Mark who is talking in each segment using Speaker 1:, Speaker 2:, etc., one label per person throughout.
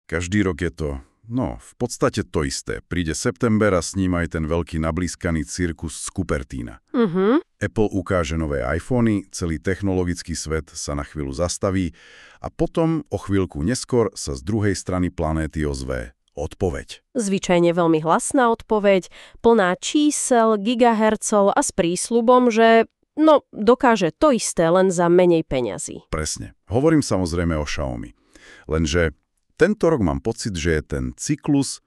Speaker 1: Každý rok je to, v podstate to isté. Príde september a s ním aj ten veľký nablískaný cirkus z Cupertína. Apple ukáže nové iPhony, celý technologický svet sa na chvíľu zastaví a potom o chvíľku neskôr sa z druhej strany planéty ozve odpoveď.
Speaker 2: Zvyčajne veľmi hlasná odpoveď, plná čísel, gigahercov a s prísľubom, že dokáže to isté len za menej peňazí.
Speaker 1: Presne. Hovorím samozrejme o Xiaomi. Lenže tento rok mám pocit, že je ten cyklus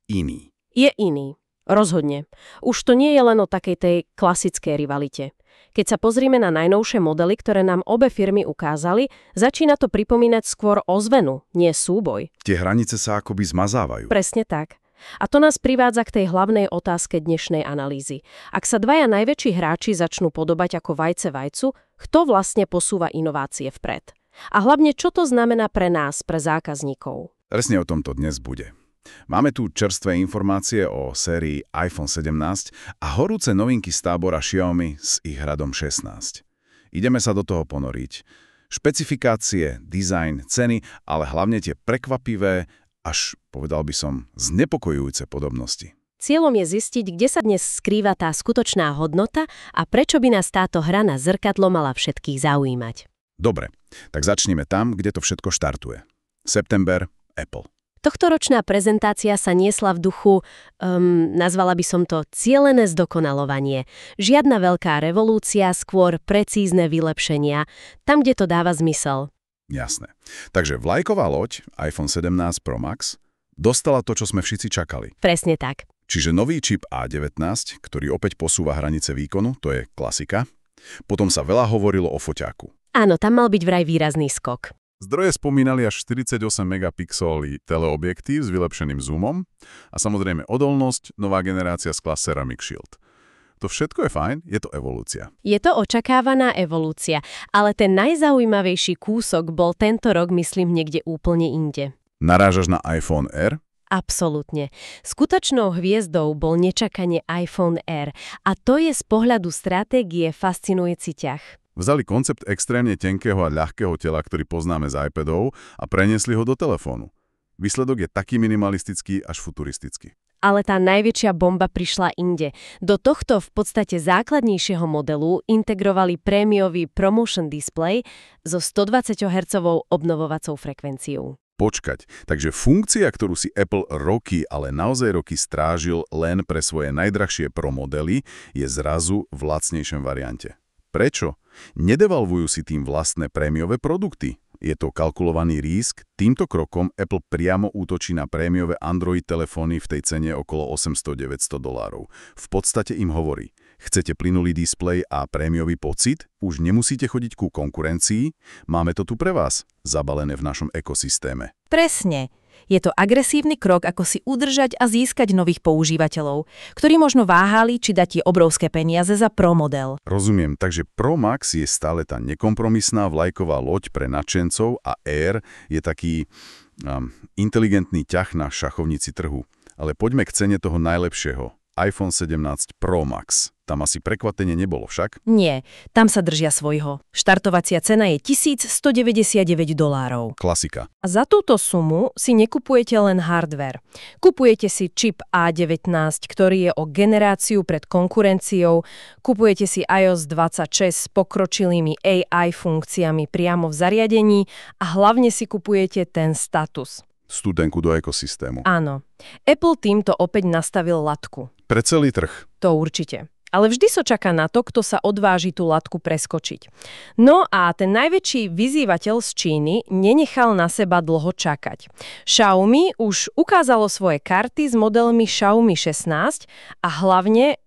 Speaker 1: iný.
Speaker 2: Je iný. Rozhodne. Už to nie je len o takej tej klasickej rivalite. Keď sa pozrieme na najnovšie modely, ktoré nám obe firmy ukázali, začína to pripomínať skôr ozvenu, nie súboj.
Speaker 1: Tie hranice sa akoby zmazávajú.
Speaker 2: Presne tak. A to nás privádza k tej hlavnej otázke dnešnej analýzy. Ak sa dvaja najväčší hráči začnú podobať ako vajce vajcu, kto vlastne posúva inovácie vpred? A hlavne, čo to znamená pre nás, pre zákazníkov?
Speaker 1: Presne o tom to dnes bude. Máme tu čerstvé informácie o sérii iPhone 17 a horúce novinky z tábora Xiaomi s ich hradom 16. Ideme sa do toho ponoriť. Špecifikácie, dizajn, ceny, ale hlavne tie prekvapivé, až povedal by som, znepokojujúce podobnosti.
Speaker 2: Cieľom je zistiť, kde sa dnes skrýva tá skutočná hodnota a prečo by nás táto hra na zrkadlo mala všetkých zaujímať.
Speaker 1: Dobre, tak začneme tam, kde to všetko štartuje. September, Apple.
Speaker 2: Tohtoročná prezentácia sa niesla v duchu, nazvala by som to cielené zdokonalovanie. Žiadna veľká revolúcia, skôr precízne vylepšenia, tam, kde to dáva zmysel.
Speaker 1: Jasné. Takže vlajková loď iPhone 17 Pro Max dostala to, čo sme všetci čakali.
Speaker 2: Presne tak.
Speaker 1: Čiže nový čip A19, ktorý opäť posúva hranice výkonu, to je klasika. Potom sa veľa hovorilo o foťáku.
Speaker 2: Áno, tam mal byť vraj výrazný skok.
Speaker 3: Zdroje spomínali až 48 megapixelí teleobjektív s vylepšeným zoomom a samozrejme odolnosť, nová generácia skla Ceramic Shield. To všetko je fajn, je to evolúcia.
Speaker 2: Je to očakávaná evolúcia, ale ten najzaujímavejší kúsok bol tento rok, myslím, niekde úplne inde.
Speaker 1: Narážaš na iPhone R?
Speaker 2: Absolútne. Skutočnou hviezdou bol nečakane iPhone R a to je z pohľadu stratégie fascinujúci ťah.
Speaker 3: Vzali koncept extrémne tenkého a ľahkého tela, ktorý poznáme z iPadov, a preniesli ho do telefónu. Výsledok je taký minimalistický až futuristický.
Speaker 2: Ale tá najväčšia bomba prišla inde. Do tohto v podstate základnejšieho modelu integrovali prémiový Promotion Display so 120 Hz obnovovacou frekvenciou.
Speaker 1: Počkať, takže funkcia, ktorú si Apple roky, ale naozaj roky strážil len pre svoje najdrahšie Pro modely, je zrazu v lacnejšom variante. Prečo? Nedevalvujú si tým vlastné prémiové produkty. Je to kalkulovaný risk. Týmto krokom Apple priamo útočí na prémiové Android telefóny v tej cene okolo $800–900. V podstate im hovorí, chcete plynulý displej a prémiový pocit? Už nemusíte chodiť ku konkurencii? Máme to tu pre vás, zabalené v našom ekosystéme.
Speaker 4: Presne. Je to agresívny krok, ako si udržať a získať nových používateľov, ktorí možno váhali, či dať tie obrovské peniaze za Pro model.
Speaker 1: Rozumiem, takže Pro Max je stále tá nekompromisná vlajková loď pre nadšencov a Air je taký inteligentný ťah na šachovnici trhu. Ale poďme k cene toho najlepšieho. iPhone 17 Pro Max. Tam asi prekvapenie nebolo však?
Speaker 4: Nie, tam sa držia svojho. Štartovacia cena je $1199.
Speaker 1: Klasika.
Speaker 4: A za túto sumu si nekupujete len hardware. Kupujete si čip A19, ktorý je o generáciu pred konkurenciou, kupujete si iOS 26 s pokročilými AI funkciami priamo v zariadení a hlavne si kupujete ten status.
Speaker 1: Vstupenku do ekosystému.
Speaker 4: Áno. Apple týmto opäť nastavil latku.
Speaker 1: Pre celý trh.
Speaker 4: To určite. Ale vždy sa čaká na to, kto sa odváži tú latku preskočiť. No a ten najväčší vyzývateľ z Číny nenechal na seba dlho čakať. Xiaomi už ukázalo svoje karty s modelmi Xiaomi 16 a hlavne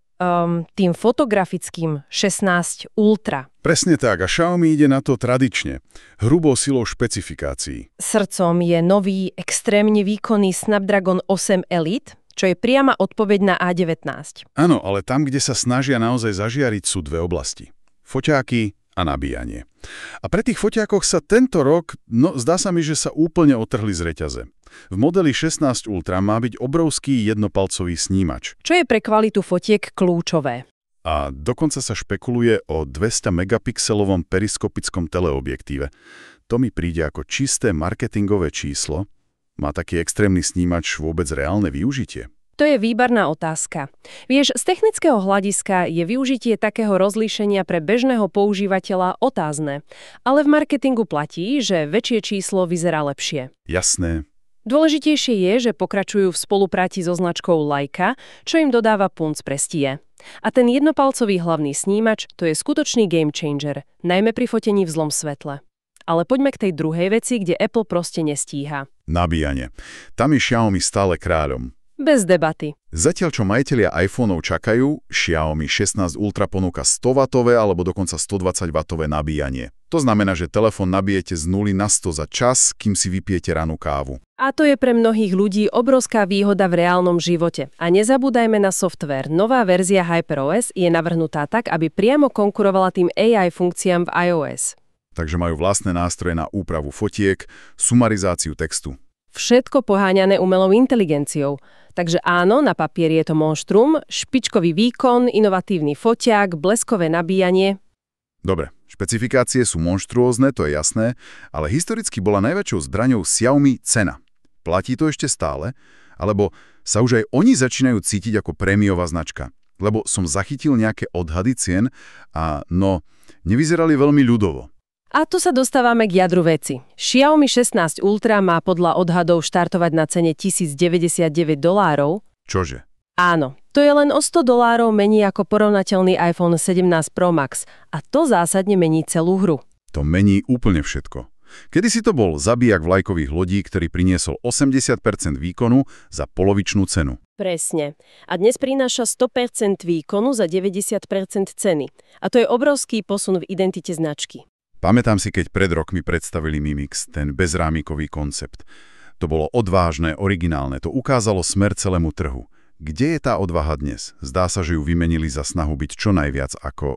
Speaker 4: tým fotografickým 16 Ultra.
Speaker 1: Presne tak, a Xiaomi ide na to tradične, hrubou silou špecifikácií.
Speaker 4: Srdcom je nový, extrémne výkonný Snapdragon 8 Elite, čo je priama odpoveď na A19.
Speaker 1: Áno, ale tam, kde sa snažia naozaj zažiariť, sú dve oblasti. Foťáky a nabíjanie. A pre tých foťákoch sa tento rok, zdá sa mi, že sa úplne otrhli z reťaze. V modeli 16 Ultra má byť obrovský jednopalcový snímač.
Speaker 4: Čo je pre kvalitu fotiek kľúčové.
Speaker 1: A dokonca sa špekuluje o 200 megapixelovom periskopickom teleobjektíve. To mi príde ako čisté marketingové číslo. Má taký extrémny snímač vôbec reálne využitie?
Speaker 4: To je výborná otázka. Vieš, z technického hľadiska je využitie takého rozlíšenia pre bežného používateľa otázne, ale v marketingu platí, že väčšie číslo vyzerá lepšie.
Speaker 1: Jasné.
Speaker 4: Dôležitejšie je, že pokračujú v spolupráci so značkou Leica, čo im dodáva punc prestie. A ten jednopalcový hlavný snímač, to je skutočný game changer, najmä pri fotení v zlom svetle. Ale poďme k tej druhej veci, kde Apple proste nestíha.
Speaker 1: Nabíjanie. Tam je Xiaomi stále kráľom.
Speaker 4: Bez debaty.
Speaker 1: Zatiaľ, čo majitelia iPhoneov čakajú, Xiaomi 16 Ultra ponúka 100W alebo dokonca 120W nabíjanie. To znamená, že telefón nabijete z 0 na 100 za čas, kým si vypijete ranú kávu.
Speaker 4: A to je pre mnohých ľudí obrovská výhoda v reálnom živote. A nezabúdajme na softvér. Nová verzia HyperOS je navrhnutá tak, aby priamo konkurovala tým AI funkciám v iOS.
Speaker 1: Takže majú vlastné nástroje na úpravu fotiek, sumarizáciu textu.
Speaker 4: Všetko poháňané umelou inteligenciou. Takže áno, na papieri je to monštrum, špičkový výkon, inovatívny foťák, bleskové nabíjanie.
Speaker 1: Dobre, špecifikácie sú monštruózne, to je jasné, ale historicky bola najväčšou zbraňou Xiaomi cena. Platí to ešte stále? Alebo sa už aj oni začínajú cítiť ako prémiová značka? Lebo som zachytil nejaké odhady cien a nevyzerali veľmi ľudovo.
Speaker 4: A tu sa dostávame k jadru veci. Xiaomi 16 Ultra má podľa odhadov štartovať na cene $1099.
Speaker 1: Čože?
Speaker 4: Áno, to je len o $100 menej ako porovnateľný iPhone 17 Pro Max. A to zásadne mení celú hru.
Speaker 1: To mení úplne všetko. Kedysi to bol zabíjak vlajkových lodí, ktorý priniesol 80% výkonu za polovičnú cenu.
Speaker 4: Presne. A dnes prináša 100% výkonu za 90% ceny. A to je obrovský posun v identite značky.
Speaker 1: Pamätám si, keď pred rokmi predstavili Mi Mix, ten bezrámikový koncept. To bolo odvážne, originálne, to ukázalo smer celému trhu. Kde je tá odvaha dnes? Zdá sa, že ju vymenili za snahu byť čo najviac ako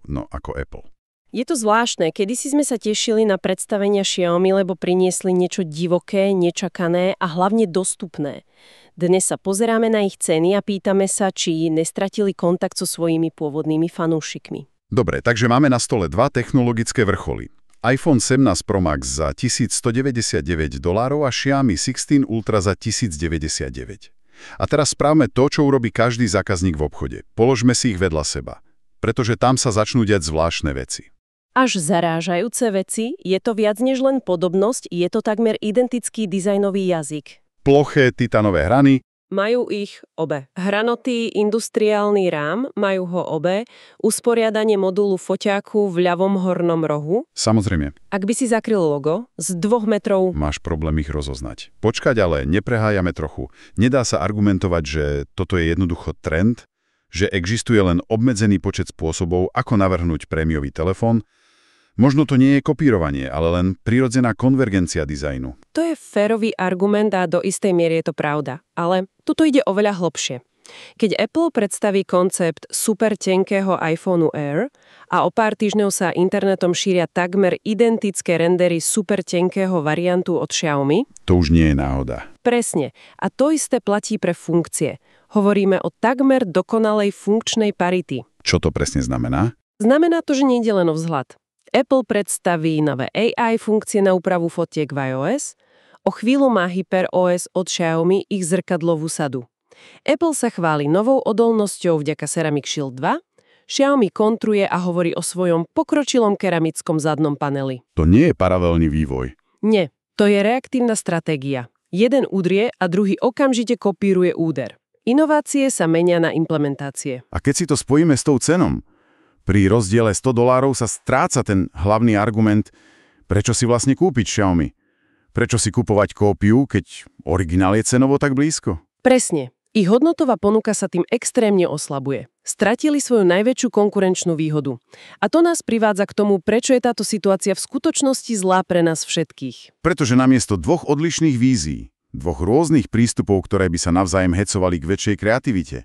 Speaker 1: Apple.
Speaker 4: Je to zvláštne, kedysi sme sa tešili na predstavenia Xiaomi, lebo priniesli niečo divoké, nečakané a hlavne dostupné. Dnes sa pozeráme na ich ceny a pýtame sa, či nestratili kontakt so svojimi pôvodnými fanúšikmi.
Speaker 1: Dobre, takže máme na stole dva technologické vrcholy. iPhone 17 Pro Max za $1199 a Xiaomi 16 Ultra za $1099. A teraz správme to, čo urobí každý zákazník v obchode. Položme si ich vedľa seba, pretože tam sa začnú diať zvláštne veci.
Speaker 4: Až zarážajúce veci, je to viac než len podobnosť, je to takmer identický dizajnový jazyk.
Speaker 1: Ploché titanové hrany.
Speaker 4: Majú ich obe. Hranotý industriálny rám, majú ho obe, usporiadanie modulu foťáku v ľavom hornom rohu.
Speaker 1: Samozrejme.
Speaker 4: Ak by si zakryl logo, z 2 metrov...
Speaker 1: Máš problém ich rozoznať. Počkať, ale neprehájame trochu. Nedá sa argumentovať, že toto je jednoducho trend, že existuje len obmedzený počet spôsobov, ako navrhnúť prémiový telefón. Možno to nie je kopírovanie, ale len prirodzená konvergencia dizajnu.
Speaker 4: To je férový argument a do istej miery je to pravda. Ale tuto ide oveľa hlbšie. Keď Apple predstaví koncept super tenkého iPhoneu Air a o pár týždňov sa internetom šíria takmer identické rendery super tenkého variantu od Xiaomi...
Speaker 1: To už nie je náhoda.
Speaker 4: Presne. A to isté platí pre funkcie. Hovoríme o takmer dokonalej funkčnej parity.
Speaker 1: Čo to presne znamená?
Speaker 4: Znamená to, že nejde len o vzhľad. Apple predstaví nové AI funkcie na úpravu fotiek v iOS, o chvíľu má HyperOS od Xiaomi ich zrkadlovú sadu. Apple sa chváli novou odolnosťou vďaka Ceramic Shield 2, Xiaomi kontruje a hovorí o svojom pokročilom keramickom zadnom paneli.
Speaker 1: To nie je paralelný vývoj.
Speaker 4: Nie, to je reaktívna stratégia. Jeden udrie a druhý okamžite kopíruje úder. Inovácie sa menia na implementácie.
Speaker 1: A keď si to spojíme s tou cenou, pri rozdiele $100 sa stráca ten hlavný argument, prečo si vlastne kúpiť Xiaomi. Prečo si kupovať kópiu, keď originál je cenovo tak blízko?
Speaker 4: Presne. Ich hodnotová ponuka sa tým extrémne oslabuje. Stratili svoju najväčšiu konkurenčnú výhodu. A to nás privádza k tomu, prečo je táto situácia v skutočnosti zlá pre nás všetkých.
Speaker 1: Pretože namiesto dvoch odlišných vízií, dvoch rôznych prístupov, ktoré by sa navzájem hecovali k väčšej kreativite,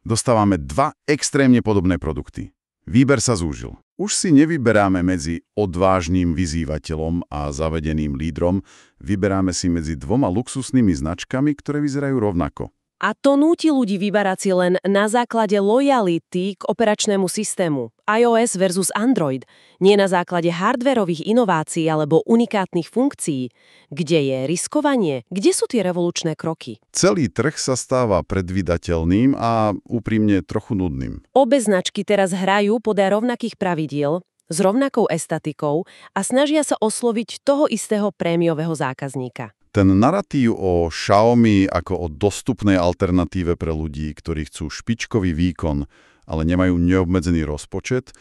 Speaker 1: dostávame dva extrémne podobné produkty. Výber sa zúžil. Už si nevyberáme medzi odvážnym vyzývateľom a zavedeným lídrom, vyberáme si medzi dvoma luxusnými značkami, ktoré vyzerajú rovnako.
Speaker 2: A to núti ľudí vyberať si len na základe lojality k operačnému systému iOS versus Android, nie na základe hardwarových inovácií alebo unikátnych funkcií. Kde je riskovanie? Kde sú tie revolučné kroky?
Speaker 1: Celý trh sa stáva predvídateľným a úprimne trochu nudným.
Speaker 2: Obe značky teraz hrajú podľa rovnakých pravidiel, s rovnakou estetikou a snažia sa osloviť toho istého prémiového zákazníka.
Speaker 1: Ten naratív o Xiaomi ako o dostupnej alternatíve pre ľudí, ktorí chcú špičkový výkon, ale nemajú neobmedzený rozpočet,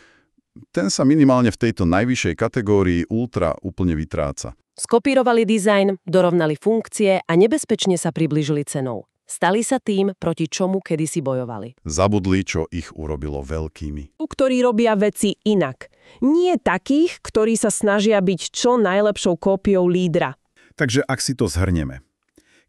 Speaker 1: ten sa minimálne v tejto najvyššej kategórii Ultra úplne vytráca.
Speaker 2: Skopírovali dizajn, dorovnali funkcie a nebezpečne sa priblížili cenou. Stali sa tým, proti čomu kedysi bojovali.
Speaker 1: Zabudli, čo ich urobilo veľkými.
Speaker 4: Ktorí robia veci inak. Nie takých, ktorí sa snažia byť čo najlepšou kópiou lídra.
Speaker 3: Takže ak si to zhrnieme.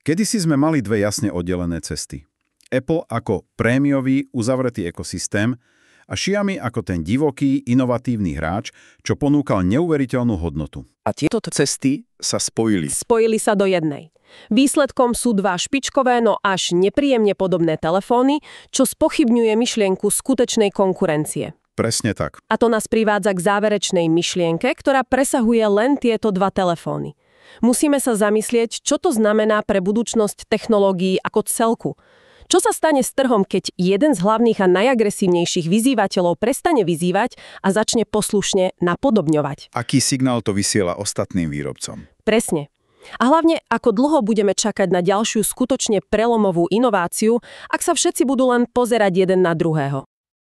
Speaker 3: Kedysi sme mali dve jasne oddelené cesty. Apple ako prémiový, uzavretý ekosystém a Xiaomi ako ten divoký, inovatívny hráč, čo ponúkal neuveriteľnú hodnotu.
Speaker 5: A tieto cesty sa spojili.
Speaker 4: Spojili sa do jednej. Výsledkom sú dva špičkové, no až nepríjemne podobné telefóny, čo spochybňuje myšlienku skutečnej konkurencie.
Speaker 3: Presne tak.
Speaker 4: A to nás privádza k záverečnej myšlienke, ktorá presahuje len tieto dva telefóny. Musíme sa zamyslieť, čo to znamená pre budúcnosť technológií ako celku. Čo sa stane s trhom, keď jeden z hlavných a najagresívnejších vyzývateľov prestane vyzývať a začne poslušne napodobňovať?
Speaker 5: Aký signál to vysiela ostatným výrobcom?
Speaker 4: Presne. A hlavne, ako dlho budeme čakať na ďalšiu skutočne prelomovú inováciu, ak sa všetci budú len pozerať jeden na druhého.